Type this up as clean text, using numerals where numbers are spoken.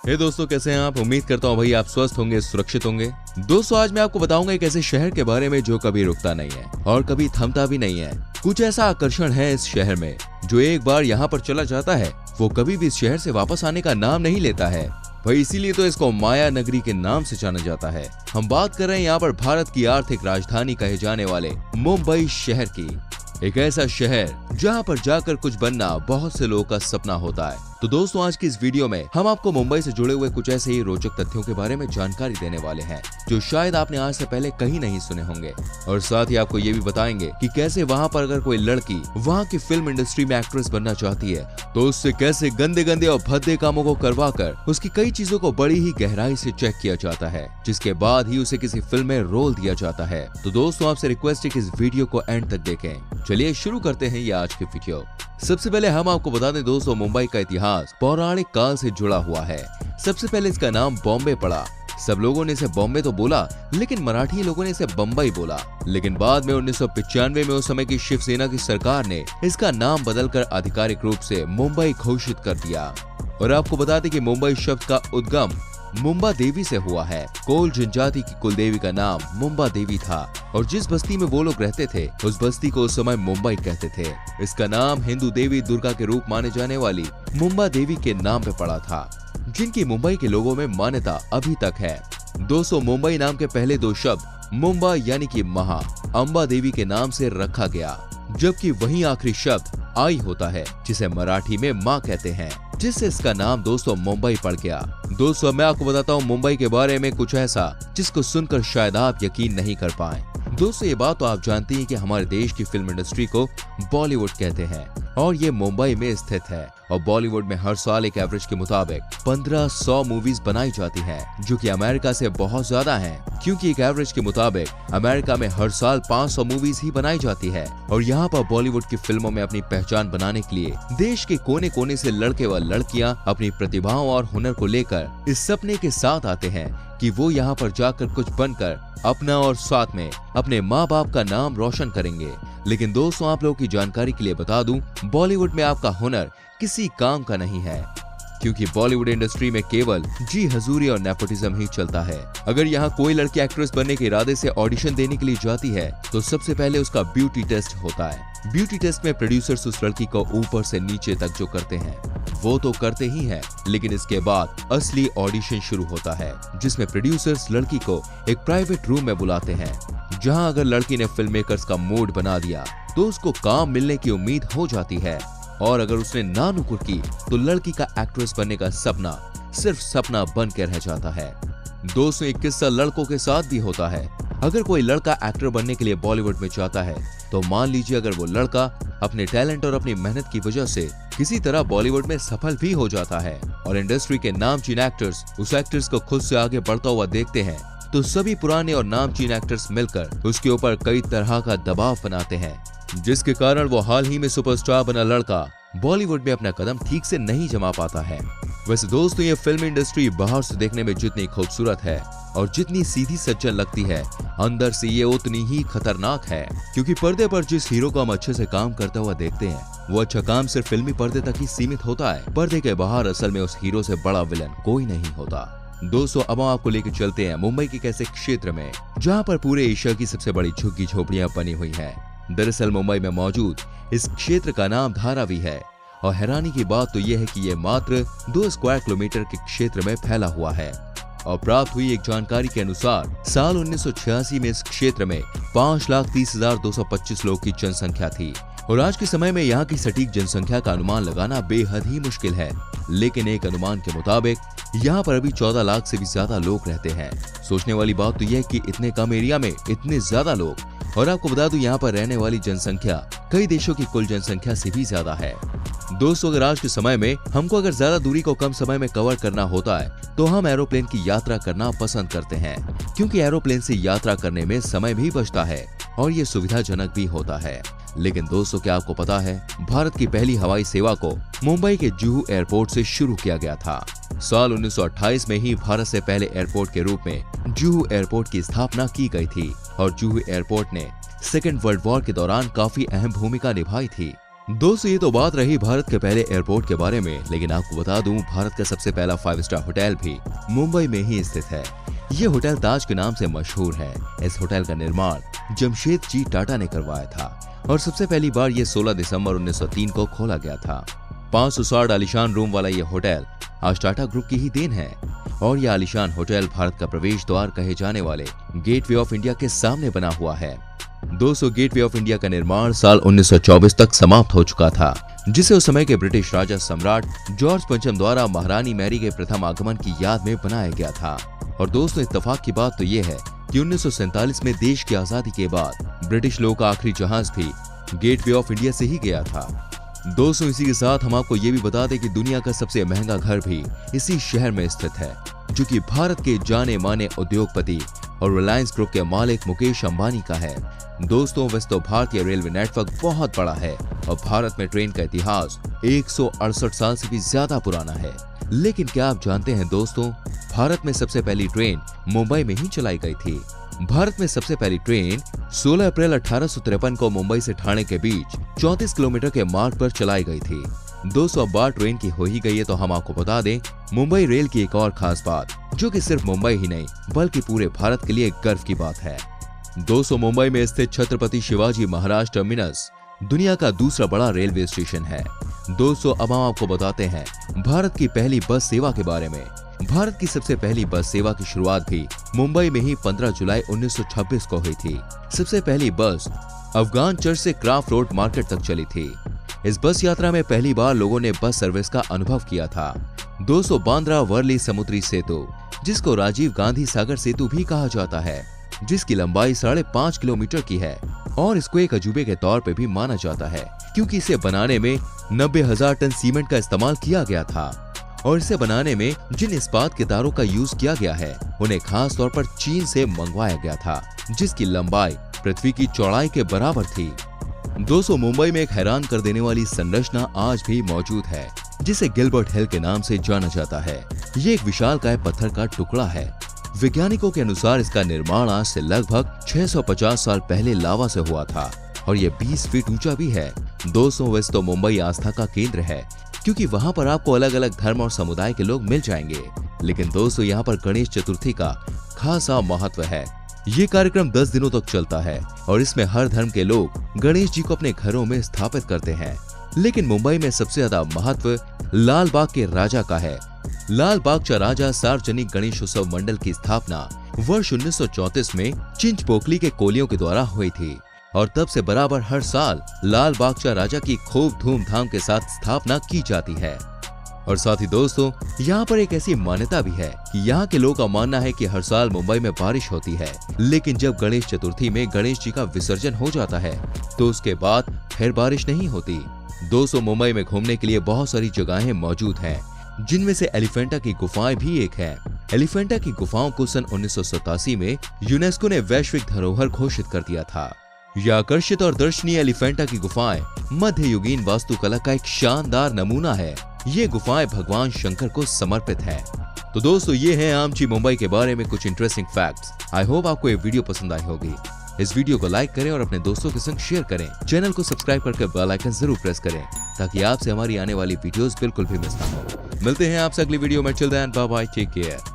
हे दोस्तों, कैसे हैं आप? उम्मीद करता हूँ भाई आप स्वस्थ होंगे, सुरक्षित होंगे। दोस्तों, आज मैं आपको बताऊंगा एक ऐसे शहर के बारे में जो कभी रुकता नहीं है और कभी थमता भी नहीं है। कुछ ऐसा आकर्षण है इस शहर में जो एक बार यहाँ पर चला जाता है वो कभी भी इस शहर से वापस आने का नाम नहीं लेता है। भाई इसीलिए तो इसको माया नगरी के नाम से जाना जाता है। हम बात कर रहे हैं यहाँ पर भारत की आर्थिक राजधानी कहे जाने वाले मुंबई शहर की। एक ऐसा शहर जहाँ पर जाकर कुछ बनना बहुत से लोगों का सपना होता है। तो दोस्तों, आज की इस वीडियो में हम आपको मुंबई से जुड़े हुए कुछ ऐसे ही रोचक तथ्यों के बारे में जानकारी देने वाले हैं जो शायद आपने आज से पहले कहीं नहीं सुने होंगे। और साथ ही आपको ये भी बताएंगे कि कैसे वहाँ पर अगर कोई लड़की वहाँ की फिल्म इंडस्ट्री में एक्ट्रेस बनना चाहती है तो उससे कैसे गंदे गंदे और भद्दे कामों को करवा कर उसकी कई चीजों को बड़ी ही गहराई से चेक किया जाता है, जिसके बाद ही उसे किसी फिल्म में रोल दिया जाता है। तो दोस्तों, आपसे रिक्वेस्ट है कि इस वीडियो को एंड तक देखें। चलिए शुरू करते हैं ये आज की वीडियो। सबसे पहले हम आपको बता दें दोस्तों, मुंबई का इतिहास पौराणिक काल से जुड़ा हुआ है। सबसे पहले इसका नाम बॉम्बे पड़ा। सब लोगों ने इसे बॉम्बे तो बोला, लेकिन मराठी लोगों ने इसे बम्बई बोला। लेकिन बाद में 1995 में उस समय की शिवसेना की सरकार ने इसका नाम बदलकर आधिकारिक रूप से मुंबई घोषित कर दिया। और आपको बता दें कि मुंबई शब्द का उद्गम मुंबा देवी से हुआ है। कोल जनजाति की कुल देवी का नाम मुंबा देवी था और जिस बस्ती में वो लोग रहते थे उस बस्ती को उस समय मुंबई कहते थे। इसका नाम हिंदू देवी दुर्गा के रूप माने जाने वाली मुंबा देवी के नाम पे पड़ा था, जिनकी मुंबई के लोगों में मान्यता अभी तक है। दोस्तों, मुंबई नाम के पहले दो शब्द मुंबा यानी कि महा अम्बा देवी के नाम से रखा गया, जबकि वही आखिरी शब्द आई होता है जिसे मराठी में माँ कहते हैं, जिससे इसका नाम दोस्तों मुंबई पड़ गया। दोस्तों, मैं आपको बताता हूँ मुंबई के बारे में कुछ ऐसा जिसको सुनकर शायद आप यकीन नहीं कर पाए। दोस्तों, ये बात तो आप जानती हैं कि हमारे देश की फिल्म इंडस्ट्री को बॉलीवुड कहते हैं और ये मुंबई में स्थित है। और बॉलीवुड में हर साल एक एवरेज के मुताबिक 1500 मूवीज बनाई जाती हैं, जो कि अमेरिका से बहुत ज्यादा हैं, क्योंकि एक एवरेज के मुताबिक अमेरिका में हर साल 500 मूवीज ही बनाई जाती है। और यहाँ पर बॉलीवुड की फिल्मों में अपनी पहचान बनाने के लिए देश के कोने कोने से लड़के व लड़कियां अपनी प्रतिभाओं और हुनर को लेकर इस सपने के साथ आते हैं कि वो यहाँ पर जाकर कुछ बनकर अपना और साथ में अपने माँ बाप का नाम रोशन करेंगे। लेकिन दोस्तों, आप लोगों की जानकारी के लिए बता दूं, बॉलीवुड में आपका हुनर किसी काम का नहीं है, क्योंकि बॉलीवुड इंडस्ट्री में केवल जी हजूरी और नेपोटिज्म ही चलता है। अगर यहाँ कोई लड़की एक्ट्रेस बनने के इरादे से ऑडिशन देने के लिए जाती है तो सबसे पहले उसका ब्यूटी टेस्ट होता है। ब्यूटी टेस्ट में प्रोड्यूसर्स उस लड़की को ऊपर से नीचे तक जो करते हैं वो तो करते ही हैं, लेकिन इसके बाद असली ऑडिशन शुरू होता है, जिसमें प्रोड्यूसर्स लड़की को एक प्राइवेट रूम में बुलाते हैं, जहां अगर लड़की ने फिल्म मेकर्स का मूड बना दिया तो उसको काम मिलने की उम्मीद हो जाती है। और अगर उसने ना नुकुर की तो लड़की का एक्ट्रेस बनने का सपना सिर्फ सपना बन के रह जाता है। दोस्तों, एक किस्सा लड़कों के साथ भी होता है। अगर कोई लड़का एक्टर बनने के लिए बॉलीवुड में जाता है तो मान लीजिए अगर वो लड़का अपने टैलेंट और अपनी मेहनत की वजह से किसी तरह बॉलीवुड में सफल भी हो जाता है और इंडस्ट्री के नामचीन एक्टर्स उस एक्ट्रेस को खुद से आगे बढ़ता हुआ देखते हैं, तो सभी पुराने और नामचीन एक्टर्स मिलकर उसके ऊपर कई तरह का दबाव बनाते हैं, जिसके कारण वो हाल ही में सुपरस्टार बना लड़का बॉलीवुड में अपना कदम ठीक से नहीं जमा पाता है। वैसे दोस्तों, ये फिल्म इंडस्ट्री बाहर से देखने में जितनी खूबसूरत है और जितनी सीधी सज्जन लगती है, अंदर से ये उतनी ही खतरनाक है, क्योंकि पर्दे पर जिस हीरो को हम अच्छे से काम करता हुआ देखते हैं वो अच्छा काम सिर्फ फिल्मी पर्दे तक ही सीमित होता है। पर्दे के बाहर असल में उस हीरो से बड़ा विलन कोई नहीं होता। दोस्तों, अब हम आपको लेकर चलते हैं मुंबई के ऐसे क्षेत्र में जहाँ पर पूरे एशिया की सबसे बड़ी झुग्गी झोपड़ियां बनी हुई है। दरअसल मुंबई में मौजूद इस क्षेत्र का नाम धारावी है और हैरानी की बात तो यह है कि यह मात्र 2 स्क्वायर किलोमीटर के क्षेत्र में फैला हुआ है। और प्राप्त हुई एक जानकारी के अनुसार साल 1986 में इस क्षेत्र में 5,30,225 लोगों की जनसंख्या थी और आज के समय में यहाँ की सटीक जनसंख्या का अनुमान लगाना बेहद ही मुश्किल है। लेकिन एक अनुमान के मुताबिक यहाँ पर अभी 14 लाख से भी ज्यादा लोग रहते हैं। सोचने वाली बात तो यह है कि इतने कम एरिया में इतने ज्यादा लोग। और आपको बता दूं, यहाँ पर रहने वाली जनसंख्या कई देशों की कुल जनसंख्या से भी ज्यादा है। दोस्तों, अगर आज के समय में हमको अगर ज्यादा दूरी को कम समय में कवर करना होता है तो हम एरोप्लेन की यात्रा करना पसंद करते हैं, क्योंकि एरोप्लेन से यात्रा करने में समय भी बचता है और ये सुविधाजनक भी होता है। लेकिन दोस्तों, क्या आपको पता है, भारत की पहली हवाई सेवा को मुंबई के जुहू एयरपोर्ट से शुरू किया गया था। साल 1928 में ही भारत से पहले एयरपोर्ट के रूप में जुहू एयरपोर्ट की स्थापना की गई थी और जुहू एयरपोर्ट ने सेकेंड वर्ल्ड वॉर के दौरान काफी अहम भूमिका निभाई थी। दोस्तों ये तो बात रही भारत के पहले एयरपोर्ट के बारे में, लेकिन आपको बता दूं भारत का सबसे पहला 5 स्टार होटल भी मुंबई में ही स्थित है। ये होटल ताज के नाम से मशहूर है। इस होटल का निर्माण जमशेदजी टाटा ने करवाया था और सबसे पहली बार ये 16 दिसंबर 1903 को खोला गया था। 560 आलीशान रूम वाला ये होटल आज टाटा ग्रुप की ही देन है और यह आलीशान होटल भारत का प्रवेश द्वार कहे जाने वाले गेटवे ऑफ इंडिया के सामने बना हुआ है। 200 गेटवे ऑफ इंडिया का निर्माण साल 1924 तक समाप्त हो चुका था, जिसे उस समय के ब्रिटिश राजा सम्राट जॉर्ज पंचम द्वारा महारानी मैरी के प्रथम आगमन की याद में बनाया गया था। और दोस्तों इत्तेफाक की बात तो ये है कि 1947 में देश की आजादी के बाद ब्रिटिश लोगों का आखिरी जहाज भी गेटवे ऑफ इंडिया से ही गया था। दोस्तों इसी के साथ हम आपको ये भी बता दें कि दुनिया का सबसे महंगा घर भी इसी शहर में स्थित है, जो कि भारत के जाने माने उद्योगपति और रिलायंस ग्रुप के मालिक मुकेश अंबानी का है। दोस्तों वैसे तो भारतीय रेलवे नेटवर्क बहुत बड़ा है और भारत में ट्रेन का इतिहास 168 साल से भी ज्यादा पुराना है। लेकिन क्या आप जानते हैं दोस्तों, भारत में सबसे पहली ट्रेन मुंबई में ही चलाई गई थी। भारत में सबसे पहली ट्रेन 16 अप्रैल 1853 को मुंबई से ठाणे के बीच 34 किलोमीटर के मार्ग पर चलाई गई थी। 200 बार ट्रेन की हो ही गई है तो हम आपको बता दें मुंबई रेल की एक और खास बात, जो कि सिर्फ मुंबई ही नहीं बल्कि पूरे भारत के लिए गर्व की बात है। 200 मुंबई में स्थित छत्रपति शिवाजी महाराज टर्मिनस दुनिया का दूसरा बड़ा रेलवे स्टेशन है। 200 अब हम आपको बताते हैं भारत की पहली बस सेवा के बारे में। भारत की सबसे पहली बस सेवा की शुरुआत भी मुंबई में ही 15 जुलाई 1926 को हुई थी। सबसे पहली बस अफगान चर्च से क्राफ्ट रोड मार्केट तक चली थी। इस बस यात्रा में पहली बार लोगों ने बस सर्विस का अनुभव किया था। 200 बांद्रा वर्ली समुद्री सेतु, जिसको राजीव गांधी सागर सेतु भी कहा जाता है, जिसकी लंबाई 5.5 किलोमीटर की है और इसको एक अजूबे के तौर पे भी माना जाता है, क्योंकि इसे बनाने में 90,000 टन सीमेंट का इस्तेमाल किया गया था और इसे बनाने में जिन इस्पात के तारों का यूज किया गया है उन्हें खास तौर पर चीन से मंगवाया गया था, जिसकी लंबाई पृथ्वी की चौड़ाई के बराबर थी। 200 मुंबई में एक हैरान कर देने वाली संरचना आज भी मौजूद है, जिसे गिलबर्ट हिल के नाम से जाना जाता है। ये एक विशालकाय पत्थर का टुकड़ा है। वैज्ञानिकों के अनुसार इसका निर्माण आज से लगभग 650 साल पहले लावा से हुआ था और ये 20 फीट ऊंचा भी है। 200 वैसे तो मुंबई आस्था का केंद्र है, क्योंकि वहाँ पर आपको अलग अलग धर्म और समुदाय के लोग मिल जाएंगे। लेकिन दोस्तों यहाँ पर गणेश चतुर्थी का खासा महत्व है। ये कार्यक्रम 10 दिनों तक चलता है और इसमें हर धर्म के लोग गणेश जी को अपने घरों में स्थापित करते हैं। लेकिन मुंबई में सबसे ज्यादा महत्व लाल बाग के राजा का है। लाल बागचा राजा सार्वजनिक गणेश उत्सव मंडल की स्थापना वर्ष 1934 में चिंच पोकली के कोलियों के द्वारा हुई थी और तब से बराबर हर साल लाल बागचा राजा की खूब धूमधाम के साथ स्थापना की जाती है। और साथ ही दोस्तों यहाँ पर एक ऐसी मान्यता भी है कि यहाँ के लोगों का मानना है कि हर साल मुंबई में बारिश होती है, लेकिन जब गणेश चतुर्थी में गणेश जी का विसर्जन हो जाता है तो उसके बाद फिर बारिश नहीं होती। 200 मुंबई में घूमने के लिए बहुत सारी जगहें मौजूद हैं, जिनमें से एलिफेंटा की गुफाएं भी एक है। एलिफेंटा की गुफाओं को सन 1987 में यूनेस्को ने वैश्विक धरोहर घोषित कर दिया था। यह आकर्षित और दर्शनीय एलिफेंटा की गुफाएं मध्ययुगीन वास्तुकला का एक शानदार नमूना है। ये गुफाएं भगवान शंकर को समर्पित है। तो दोस्तों ये है आमची मुंबई के बारे में कुछ इंटरेस्टिंग फैक्ट्स। आई होप आपको ये वीडियो पसंद आई होगी। इस वीडियो को लाइक करें और अपने दोस्तों के संग शेयर करें। चैनल को सब्सक्राइब करके बेल आइकन जरूर प्रेस करें ताकि आपसे हमारी आने वाली वीडियोस बिल्कुल भी मिस ना हो। मिलते हैं आपसे अगली वीडियो में। Till then bye bye, take care.